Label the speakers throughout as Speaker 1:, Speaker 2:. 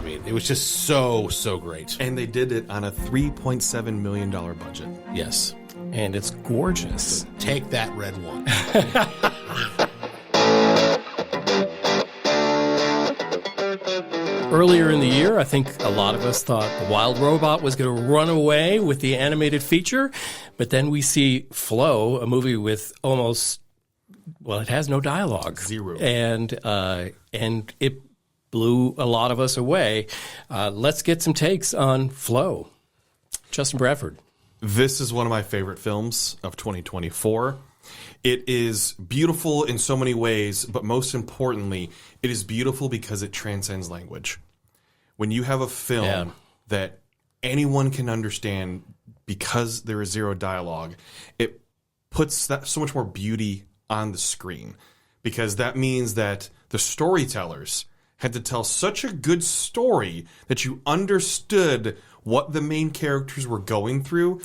Speaker 1: mean, it was just so great.
Speaker 2: And they did it on a $3.7 million budget.
Speaker 1: Yes.
Speaker 3: And it's gorgeous.
Speaker 1: Take that, red one.
Speaker 3: Earlier in the year, I think a lot of us thought The Wild Robot was going to run away with the animated feature. But then we see Flow, a movie with almost, well, it has no dialogue.
Speaker 2: Zero.
Speaker 3: And it blew a lot of us away. Let's get some takes on Flow. Justin Bradford.
Speaker 2: This is one of my favorite films of 2024. It is beautiful in so many ways, but most importantly, it is beautiful because it transcends language. When you have a film that anyone can understand because there is zero dialogue, it puts that so much more beauty on the screen, because that means that the storytellers had to tell such a good story that you understood what the main characters were going through,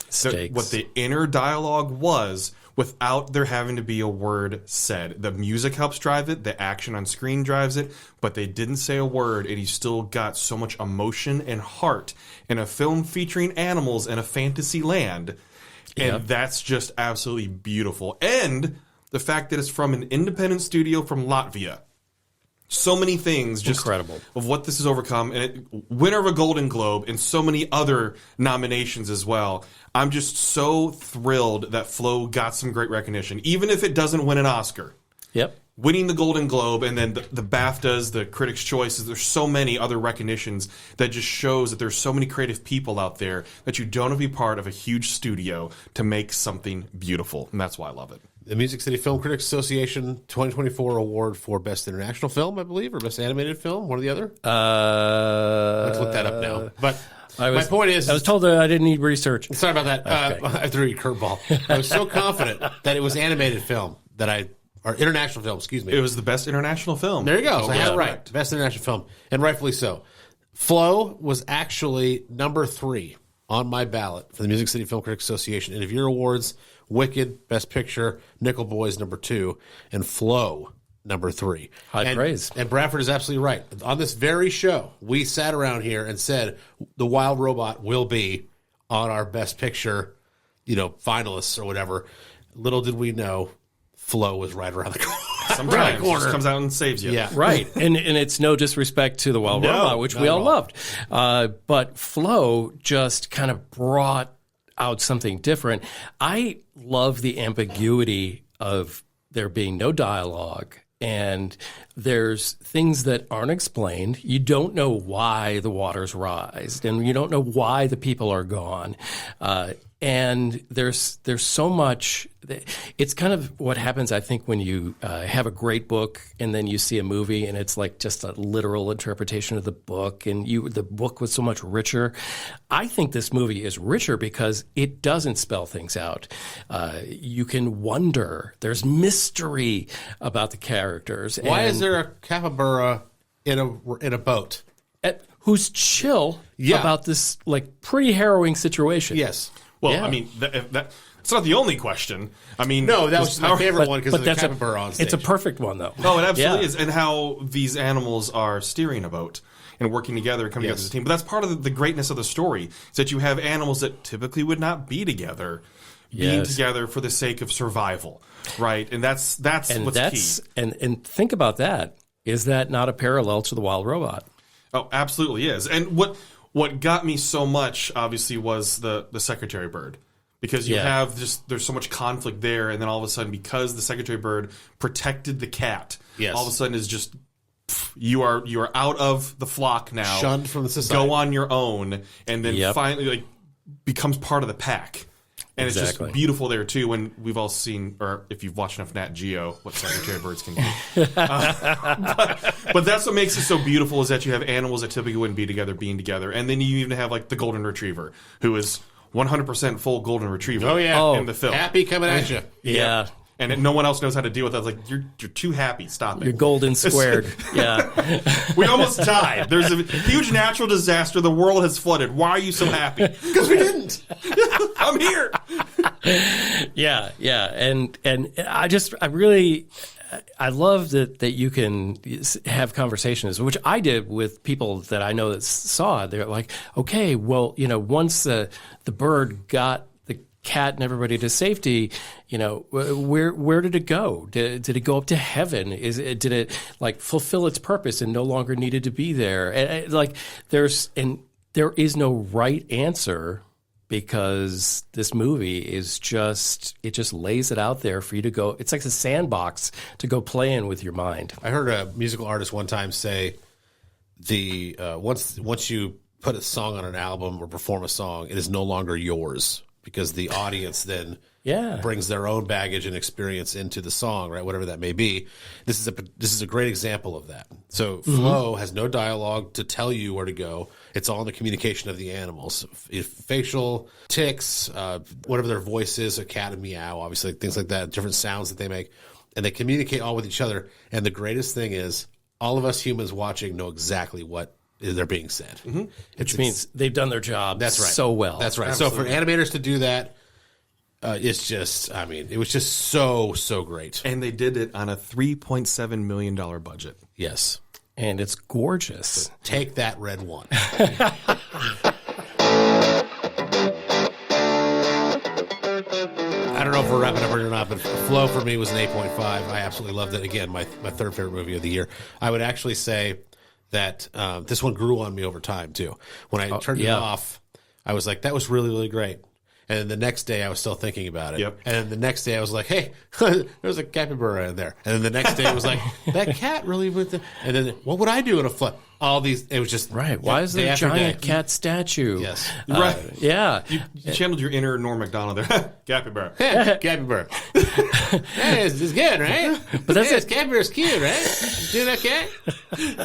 Speaker 2: what the inner dialogue was, without there having to be a word said. The music helps drive it, the action on screen drives it, but they didn't say a word, and you still got so much emotion and heart in a film featuring animals in a fantasy land. And that's just absolutely beautiful. And the fact that it's from an independent studio from Latvia. So many things, just
Speaker 3: incredible
Speaker 2: of what this has overcome, and winner of a Golden Globe and so many other nominations as well. I'm just so thrilled that Flow got some great recognition, even if it doesn't win an Oscar.
Speaker 3: Yep.
Speaker 2: Winning the Golden Globe and then the BAFTAs, the Critics' Choices, there's so many other recognitions that just shows that there's so many creative people out there that you don't have to be part of a huge studio to make something beautiful, and that's why I love it.
Speaker 1: The Music City Film Critics Association 2024 award for Best International Film, I believe, or Best Animated Film, one or the other. Let's look that up now. But my point is,
Speaker 3: I was told that I didn't need research.
Speaker 1: Sorry about that.
Speaker 3: Okay.
Speaker 1: I threw you a curveball. I was so confident that it was animated film or international film, excuse me.
Speaker 2: It was the best international film.
Speaker 1: There you go.
Speaker 2: So
Speaker 1: I had it right. Best international film, and rightfully so. Flow was actually number 3 on my ballot for the Music City Film Critics Association. And of your awards, Wicked, Best Picture, Nickel Boys, number 2, and Flow, number 3.
Speaker 3: High praise.
Speaker 1: And Bradford is absolutely right. On this very show, we sat around here and said The Wild Robot will be on our Best Picture, finalists or whatever. Little did we know, Flow was right around the corner.
Speaker 2: Sometimes it just comes out and saves you.
Speaker 1: Yeah.
Speaker 3: Right. And it's no disrespect to The Wild Robot, which we all loved. But Flow just kind of brought out something different. I love the ambiguity of there being no dialogue, and there's things that aren't explained. You don't know why the waters rise, and you don't know why the people are gone. And there's so much. It's kind of what happens, I think, when you have a great book and then you see a movie and it's like just a literal interpretation of the book, and the book was so much richer. I think this movie is richer because it doesn't spell things out. You can wonder. There's mystery about the characters.
Speaker 1: Why is there a capybara in a boat?
Speaker 3: Who's chill about this pretty harrowing situation?
Speaker 1: Yes.
Speaker 2: Well, I mean, that's not the only question. I mean,
Speaker 1: no, that was my favorite one because of the capybara on stage.
Speaker 3: It's a perfect one, though.
Speaker 2: Oh, it absolutely is. And how these animals are steering a boat and working together and coming together as a team. But that's part of the greatness of the story, is that you have animals that typically would not be together, being together for the sake of survival, right? And that's what's key.
Speaker 3: And think about that. Is that not a parallel to The Wild Robot?
Speaker 2: Oh, absolutely is. And what got me so much, obviously, was the secretary bird. Because you have there's so much conflict there, and then all of a sudden, because the secretary bird protected the cat, all of a sudden is just, you are out of the flock now.
Speaker 1: Shunned from the society.
Speaker 2: Go on your own, and then finally becomes part of the pack. And it's just beautiful there, too, when we've all seen, or if you've watched enough Nat Geo, what secretary birds can do. But that's what makes it so beautiful, is that you have animals that typically wouldn't be together being together. And then you even have the golden retriever, who is 100% full golden retriever in the film.
Speaker 1: Happy coming at you.
Speaker 3: Yeah.
Speaker 2: And no one else knows how to deal with that. It's like, you're too happy. Stop it.
Speaker 3: You're golden squared.
Speaker 2: We almost died. There's a huge natural disaster. The world has flooded. Why are you so happy? Because we didn't. I'm here.
Speaker 3: Yeah. And I really, I love that you can have conversations, which I did with people that I know that saw it. They're like, okay, well, once the bird got the cat and everybody to safety, where did it go? Did it go up to heaven? Did it like fulfill its purpose and no longer needed to be there? And there is no right answer, because this movie is just lays it out there for you to go. It's like a sandbox to go play in with your mind.
Speaker 1: I heard a musical artist one time say once you put a song on an album or perform a song, it is no longer yours, because the audience then brings their own baggage and experience into the song, right? Whatever that may be. This is a great example of that. So Flow has no dialogue to tell you where to go. It's all in the communication of the animals. Facial tics, whatever their voice is, a cat and meow, obviously, things like that, different sounds that they make. And they communicate all with each other. And the greatest thing is all of us humans watching know exactly what they're being said.
Speaker 3: Which means they've done their job so well.
Speaker 1: That's right. Absolutely. So for animators to do that, it's just, it was just so great.
Speaker 2: And they did it on a $3.7 million budget.
Speaker 1: Yes.
Speaker 3: And it's gorgeous.
Speaker 1: So take that, Red One. I don't know if we're wrapping up or not, but Flow for me was an 8.5. I absolutely loved it. Again, my third favorite movie of the year. I would actually say that this one grew on me over time, too. When I turned it off, I was like, that was really, really great. And then the next day, I was still thinking about it.
Speaker 2: Yep.
Speaker 1: And then the next day, I was like, hey, there's a capybara in there. And then the next day, it was like, that cat really went there. And then, what would I do in a flood? All these, it was just...
Speaker 3: Right. Why is there a giant cat statue?
Speaker 1: Yes.
Speaker 2: Right.
Speaker 3: Yeah.
Speaker 2: You channeled your inner Norm Macdonald there. Capybara.
Speaker 1: Capybara. Hey, it's good, right?
Speaker 3: But that's
Speaker 1: it. Capybara's cute, right? Doing okay?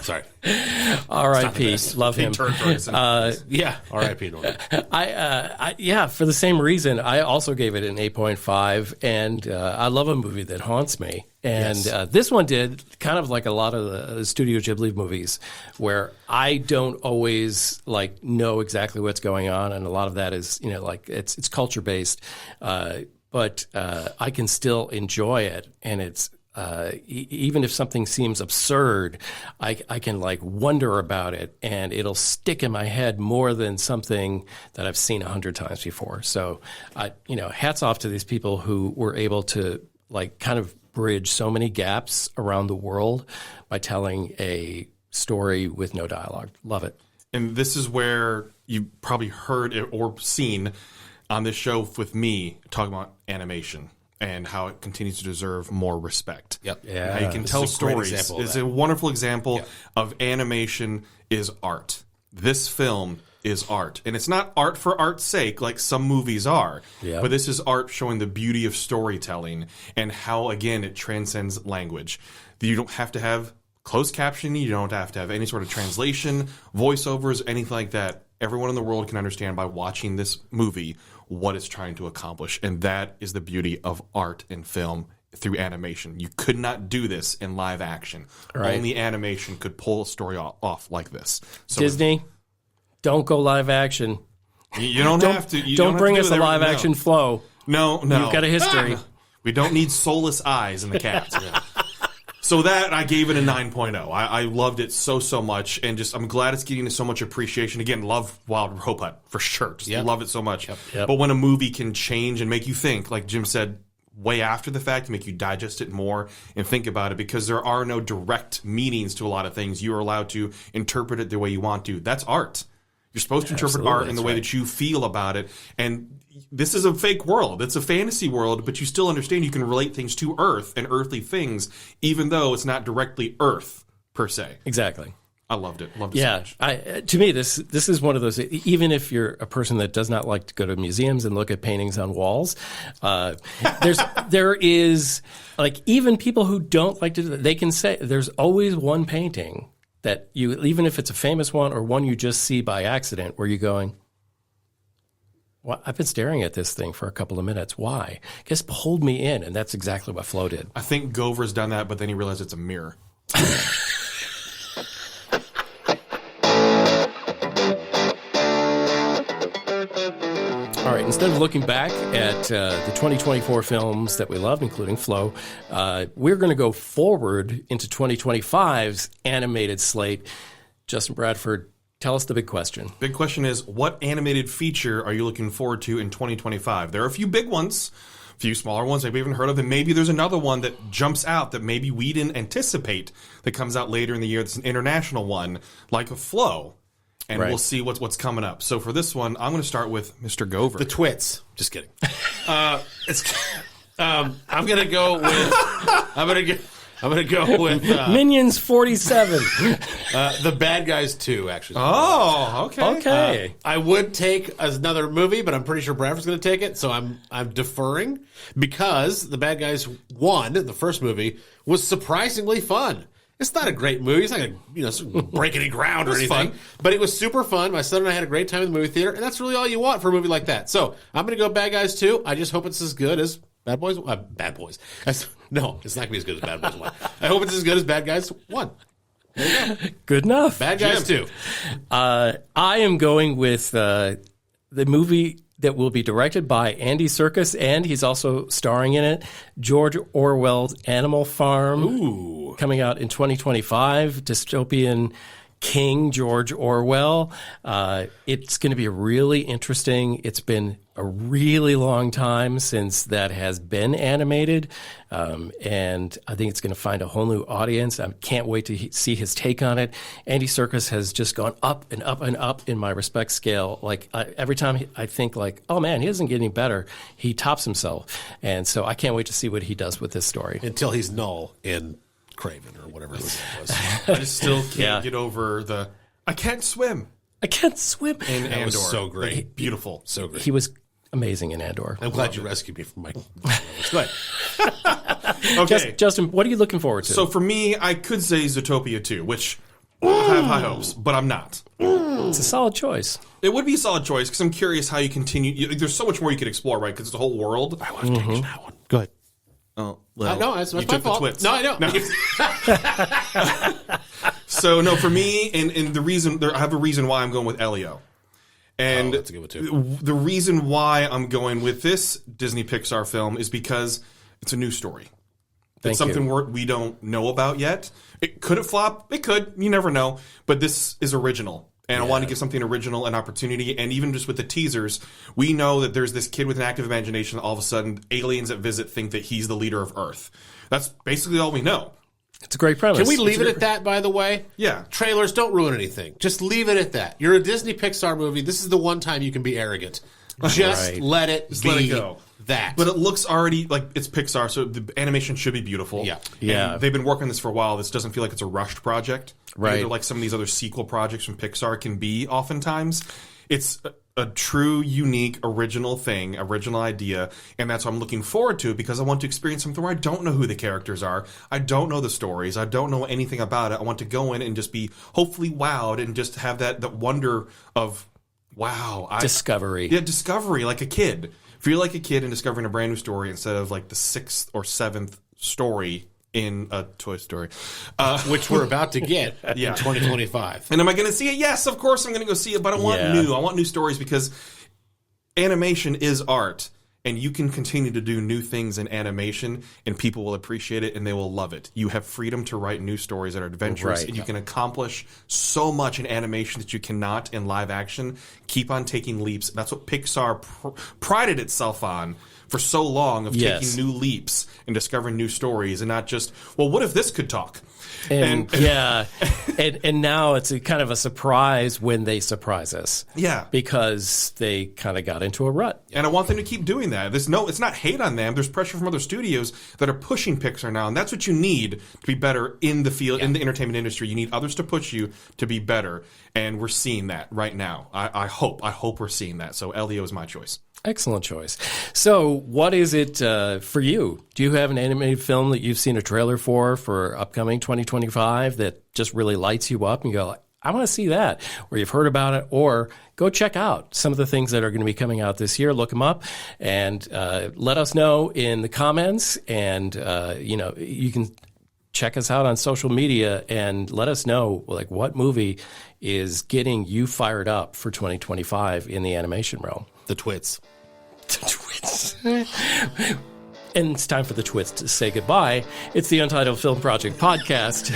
Speaker 1: Sorry.
Speaker 3: R.I.P. Love him.
Speaker 1: Yeah. R.I.P. Norm.
Speaker 3: For the same reason, I also gave it an 8.5, and I love a movie that haunts me. And this one did kind of like a lot of the Studio Ghibli movies, where I don't always know exactly what's going on, and a lot of that is it's culture based, but I can still enjoy it, and it's even if something seems absurd, I can wonder about it, and it'll stick in my head more than something that I've seen 100 times before. So, hats off to these people who were able to kind of bridge so many gaps around the world by telling a story with no dialogue. Love it.
Speaker 2: And this is where you've probably heard it or seen on this show with me talking about animation and how it continues to deserve more respect.
Speaker 1: Yep.
Speaker 2: Yeah. How you can tell stories. It's a wonderful example of animation is art. This film is art. And it's not art for art's sake like some movies are. Yeah. But this is art showing the beauty of storytelling and how, again, it transcends language. You don't have to have closed captioning. You don't have to have any sort of translation, voiceovers, anything like that. Everyone in the world can understand by watching this movie what it's trying to accomplish. And that is the beauty of art and film through animation. You could not do this in live action. Right. Only animation could pull a story off like this. So
Speaker 3: Disney, don't go live action.
Speaker 2: You don't have to.
Speaker 3: Don't bring us a live action Flow.
Speaker 2: No.
Speaker 3: You've got a history.
Speaker 2: We don't need soulless eyes in the cats. So that, I gave it a 9.0. I loved it so much, and I'm glad it's getting so much appreciation. Again, love Wild Robot, for sure. Love it so much. Yep. But when a movie can change and make you think, like Jim said, way after the fact, to make you digest it more and think about it, because there are no direct meanings to a lot of things. You are allowed to interpret it the way you want to. That's art. You're supposed to interpret art in the way that you feel about it. And this is a fake world. It's a fantasy world, but you still understand you can relate things to Earth and earthly things, even though it's not directly Earth, per se.
Speaker 3: Exactly.
Speaker 2: I loved it. Loved it so much.
Speaker 3: To me, this is one of those, even if you're a person that does not like to go to museums and look at paintings on walls, there is, even people who don't like to do that, they can say there's always one painting that you, even if it's a famous one or one you just see by accident, where you're going, well, I've been staring at this thing for a couple of minutes. Why? Just pulled me in, and that's exactly what Flo did.
Speaker 2: I think Gover's done that, but then he realized it's a mirror.
Speaker 3: All right, instead of looking back at the 2024 films that we loved, including Flow, we're going to go forward into 2025's animated slate. Justin Bradford, tell us the big question.
Speaker 2: Big question is, what animated feature are you looking forward to in 2025? There are a few big ones, a few smaller ones maybe we haven't heard of, and maybe there's another one that jumps out that maybe we didn't anticipate that comes out later in the year that's an international one, like a Flow. And we'll see what's coming up. So for this one, I'm going to start with Mr. Gover.
Speaker 1: The Twits. Just kidding. I'm going to go with... I'm going to go with...
Speaker 3: Minions 47.
Speaker 1: The Bad Guys 2, actually.
Speaker 2: Oh, okay.
Speaker 3: Okay.
Speaker 1: I would take another movie, but I'm pretty sure Bradford's going to take it, so I'm deferring because The Bad Guys 1, the first movie, was surprisingly fun. It's not a great movie. It's not going to break any ground or anything.
Speaker 2: Fun.
Speaker 1: But it was super fun. My son and I had a great time in the movie theater, and that's really all you want for a movie like that. So I'm going to go Bad Guys 2. I just hope it's as good as Bad Boys. Bad Boys. No, it's not going to be as good as Bad Boys 1. I hope it's as good as Bad Guys 1. There you go.
Speaker 3: Good enough.
Speaker 1: Bad Guys 2.
Speaker 3: I am going with the movie that will be directed by Andy Serkis, and he's also starring in it, George Orwell's Animal Farm.
Speaker 1: Ooh.
Speaker 3: Coming out in 2025, dystopian king George Orwell. It's going to be really interesting. It's been a really long time since that has been animated, and I think it's going to find a whole new audience. I can't wait to see his take on it. Andy Serkis has just gone up and up and up in my respect scale. Like every time I think like, oh man, he doesn't get any better, he tops himself. And so I can't wait to see what he does with this story.
Speaker 1: Until he's Null in Craven or whatever his name was.
Speaker 2: I just still can't get over the I can't swim
Speaker 3: I can't swim.
Speaker 2: in Andor.
Speaker 1: That was so great.
Speaker 2: Beautiful.
Speaker 1: So great.
Speaker 3: He was amazing in Andor.
Speaker 1: I'm glad you rescued me from my... Go ahead.
Speaker 2: Okay.
Speaker 3: Justin, what are you looking forward to?
Speaker 2: So for me, I could say Zootopia 2, which I have high hopes, but I'm not.
Speaker 3: It's a solid choice.
Speaker 2: It would be a solid choice because I'm curious how you continue. There's so much more you could explore, right? Because it's a whole world.
Speaker 1: I would have taken that one. Go ahead.
Speaker 2: Oh, well,
Speaker 1: No, that's
Speaker 2: you
Speaker 1: my
Speaker 2: took
Speaker 1: fault.
Speaker 2: the twits.
Speaker 1: No, I know.
Speaker 2: So no, for me, and the reason I have a reason why I'm going with Elio, and
Speaker 1: that's a good one too.
Speaker 2: The reason why I'm going with this Disney Pixar film is because it's a new story. It's something we don't know about yet. Could it flop? It could. You never know. But this is original. And I want to give something original an opportunity. And even just with the teasers, we know that there's this kid with an active imagination. All of a sudden, aliens that visit think that he's the leader of Earth. That's basically all we know.
Speaker 3: It's a great premise.
Speaker 1: Can we leave it at that, by the way?
Speaker 2: Yeah.
Speaker 1: Trailers, don't ruin anything. Just leave it at that. You're a Disney Pixar movie. This is the one time you can be arrogant. Just let it
Speaker 2: let it go.
Speaker 1: That.
Speaker 2: But it looks already like it's Pixar, so the animation should be beautiful.
Speaker 1: Yeah.
Speaker 3: Yeah.
Speaker 2: And they've been working on this for a while. This doesn't feel like it's a rushed project.
Speaker 3: Right.
Speaker 2: Either like some of these other sequel projects from Pixar can be oftentimes. It's a true, unique, original thing, original idea, and that's why I'm looking forward to it because I want to experience something where I don't know who the characters are. I don't know the stories. I don't know anything about it. I want to go in and just be hopefully wowed and just have that wonder of, wow.
Speaker 3: Discovery.
Speaker 2: Yeah, discovery, like a kid. Feel like a kid and discovering a brand new story instead of like the 6th or 7th story in a Toy Story.
Speaker 1: Which we're about to get in 2025.
Speaker 2: And am I going to see it? Yes, of course I'm going to go see it, but I want new. I want new stories because animation is art. And you can continue to do new things in animation, and people will appreciate it, and they will love it. You have freedom to write new stories that are adventurous, and you can accomplish so much in animation that you cannot in live action. Keep on taking leaps. That's what Pixar prided itself on for so long, of taking new leaps and discovering new stories, and not just, well, what if this could talk?
Speaker 3: And now it's a kind of a surprise when they surprise us.
Speaker 2: Yeah.
Speaker 3: Because they kind of got into a rut.
Speaker 2: And I want them to keep doing that. It's not hate on them. There's pressure from other studios that are pushing Pixar now, and that's what you need to be better in the field, in the entertainment industry. You need others to push you to be better, and we're seeing that right now. I hope we're seeing that. So Elio is my choice.
Speaker 3: Excellent choice. So what is it for you? Do you have an animated film that you've seen a trailer for upcoming 2025 that just really lights you up and you go, I want to see that, or you've heard about it, or go check out some of the things that are going to be coming out this year. Look them up and let us know in the comments. And, you can check us out on social media and let us know like what movie is getting you fired up for 2025 in the animation realm.
Speaker 1: The Twits.
Speaker 3: Twits. And it's time for the twits to say goodbye. It's the Untitled Film Project Podcast.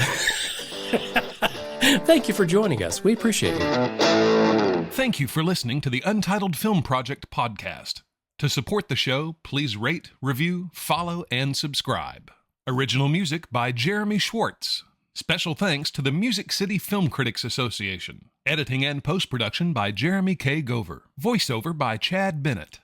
Speaker 3: Thank you for joining us. We appreciate you.
Speaker 4: Thank you for listening to the Untitled Film Project Podcast. To support the show, please rate, review, follow, and subscribe. Original music by Jeremy Schwartz. Special thanks to the Music City Film Critics Association. Editing and post-production by Jeremy K. Gover. Voiceover by Chad Bennett.